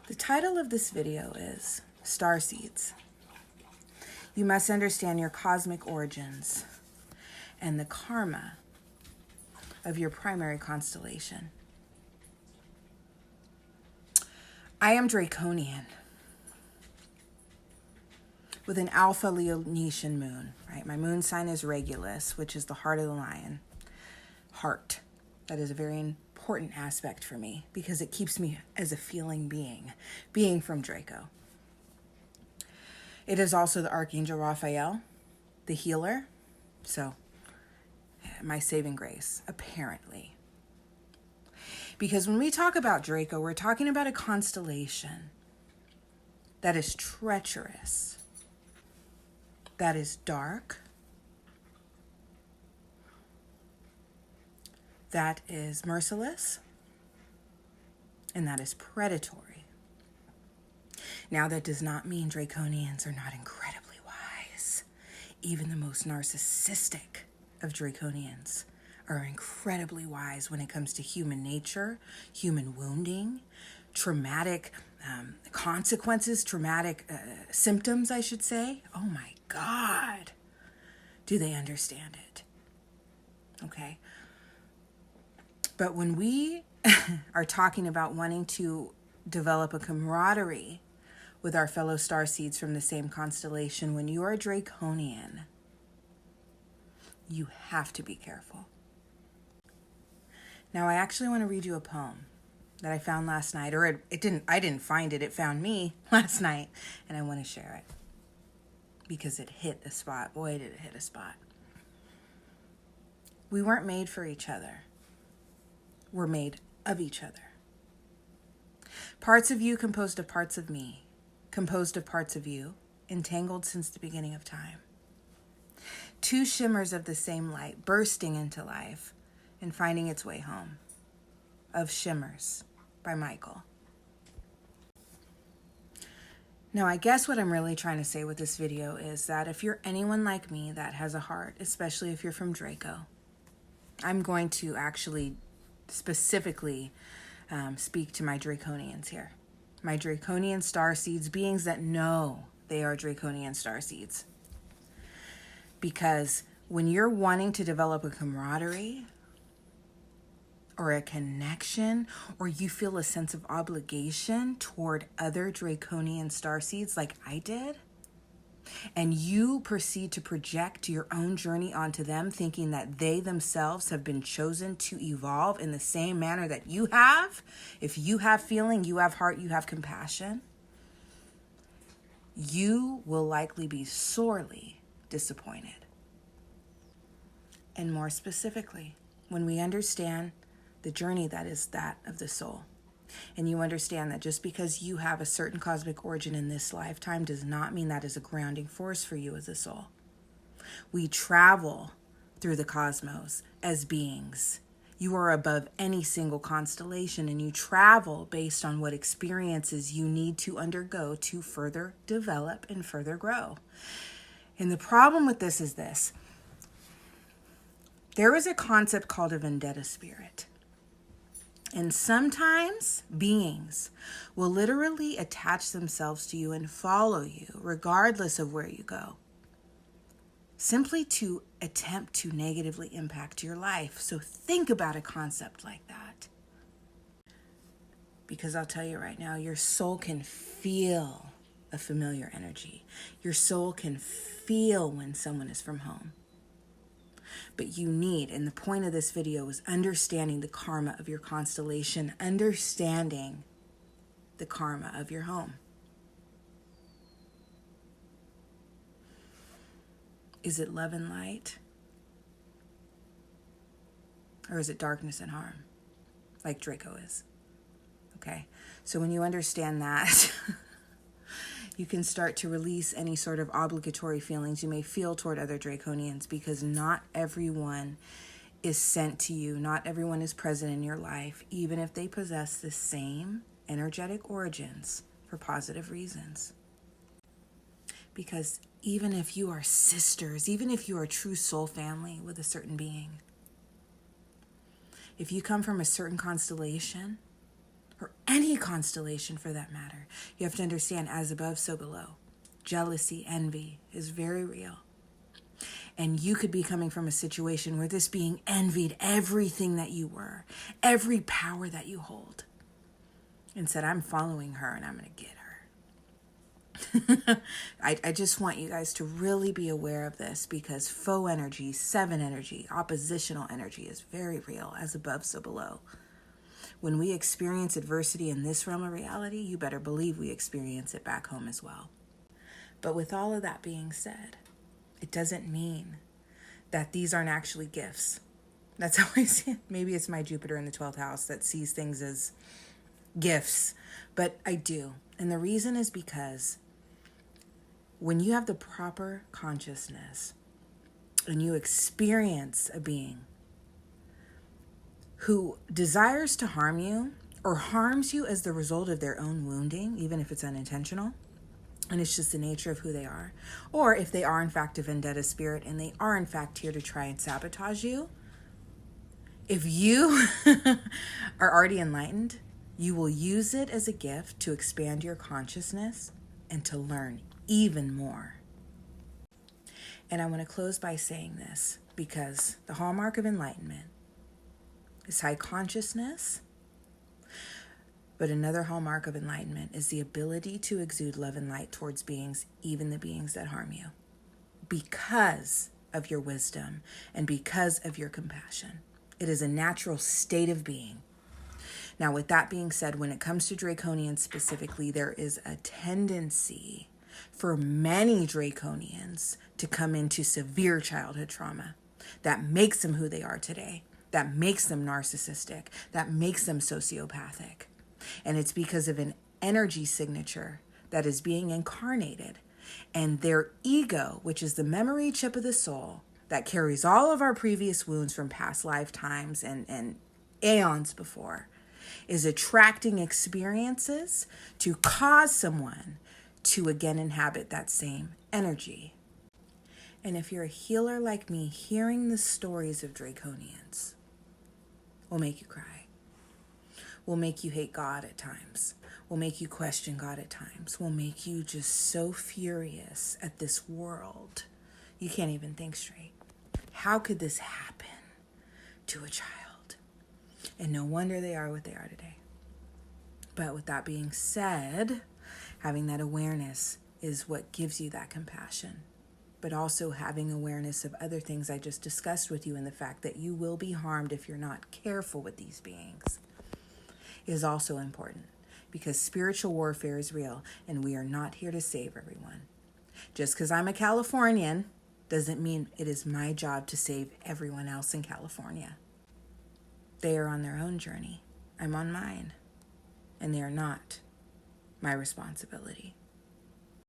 The title of this video is Starseeds. You must understand your cosmic origins and the karma of your primary constellation. I am Draconian with an Alpha Leonetian moon, right? My moon sign is Regulus, which is the heart of the lion. Heart. That is a very important aspect for me because it keeps me as a feeling being from Draco. It is also the Archangel Raphael, the healer. So, my saving grace, apparently. Because when we talk about Draco, we're talking about a constellation that is treacherous, that is dark, that is merciless, and that is predatory. Now, that does not mean Draconians are not incredibly wise. Even the most narcissistic of Draconians are incredibly wise when it comes to human nature, human wounding, traumatic consequences, traumatic symptoms, I should say. Oh my God. Do they understand it? Okay. But when we are talking about wanting to develop a camaraderie with our fellow starseeds from the same constellation, when you are a Draconian, you have to be careful. Now, I actually want to read you a poem that I found last night, or I didn't find it, it found me last night, and I want to share it because it hit a spot. Boy, did it hit a spot. We weren't made for each other. We're made of each other. Parts of you composed of parts of me, composed of parts of you, entangled since the beginning of time. Two shimmers of the same light bursting into life and finding its way home. Of Shimmers by Michael. Now, I guess what I'm really trying to say with this video is that if you're anyone like me that has a heart, especially if you're from Draco, I'm going to actually specifically speak to my Draconians here. My Draconian Starseeds, beings that know they are Draconian Starseeds. Because when you're wanting to develop a camaraderie or a connection, or you feel a sense of obligation toward other Draconian Starseeds like I did, and you proceed to project your own journey onto them, thinking that they themselves have been chosen to evolve in the same manner that you have, if you have feeling, you have heart, you have compassion, you will likely be sorely disappointed. And more specifically, when we understand the journey that is that of the soul, and you understand that just because you have a certain cosmic origin in this lifetime does not mean that is a grounding force for you as a soul. We travel through the cosmos as beings. You are above any single constellation, and you travel based on what experiences you need to undergo to further develop and further grow. And the problem with this is this. There is a concept called a vendetta spirit. And sometimes beings will literally attach themselves to you and follow you regardless of where you go, simply to attempt to negatively impact your life. So think about a concept like that. Because I'll tell you right now, your soul can feel a familiar energy. Your soul can feel when someone is from home. But you need, and the point of this video is understanding the karma of your constellation, understanding the karma of your home. Is it love and light? Or is it darkness and harm? Like Draco is. Okay, so when you understand that, you can start to release any sort of obligatory feelings you may feel toward other Draconians, because not everyone is sent to you. Not everyone is present in your life, even if they possess the same energetic origins for positive reasons. Because even if you are sisters, even if you are a true soul family with a certain being, if you come from a certain constellation or any any constellation for that matter, you have to understand, as above, so below. Jealousy, envy is very real. And you could be coming from a situation where this being envied everything that you were, every power that you hold, and said, I'm following her and I'm going to get her. I just want you guys to really be aware of this, because faux energy, seven energy, oppositional energy is very real, as above, so below. When we experience adversity in this realm of reality, you better believe we experience it back home as well. But with all of that being said, it doesn't mean that these aren't actually gifts. That's how I see it. Maybe it's my Jupiter in the 12th house that sees things as gifts, but I do. And the reason is because when you have the proper consciousness and you experience a being who desires to harm you or harms you as the result of their own wounding, even if it's unintentional, and it's just the nature of who they are, or if they are in fact a vendetta spirit and they are in fact here to try and sabotage you, if you are already enlightened, you will use it as a gift to expand your consciousness and to learn even more. And I want to close by saying this, because the hallmark of enlightenment is high consciousness. But another hallmark of enlightenment is the ability to exude love and light towards beings, even the beings that harm you, because of your wisdom and because of your compassion. It is a natural state of being. Now, with that being said, when it comes to Draconians specifically, there is a tendency for many Draconians to come into severe childhood trauma that makes them who they are today, that makes them narcissistic, that makes them sociopathic. And it's because of an energy signature that is being incarnated. And their ego, which is the memory chip of the soul that carries all of our previous wounds from past lifetimes and aeons before, is attracting experiences to cause someone to again inhabit that same energy. And if you're a healer like me, hearing the stories of Draconians will make you cry. Will make you hate God at times, will make you question God at times, will make you just so furious at this world, you can't even think straight. How could this happen to a child? And no wonder they are what they are today. But with that being said, having that awareness is what gives you that compassion. But also having awareness of other things I just discussed with you, and the fact that you will be harmed if you're not careful with these beings, is also important, because spiritual warfare is real and we are not here to save everyone. Just because I'm a Californian doesn't mean it is my job to save everyone else in California. They are on their own journey. I'm on mine. And they are not my responsibility.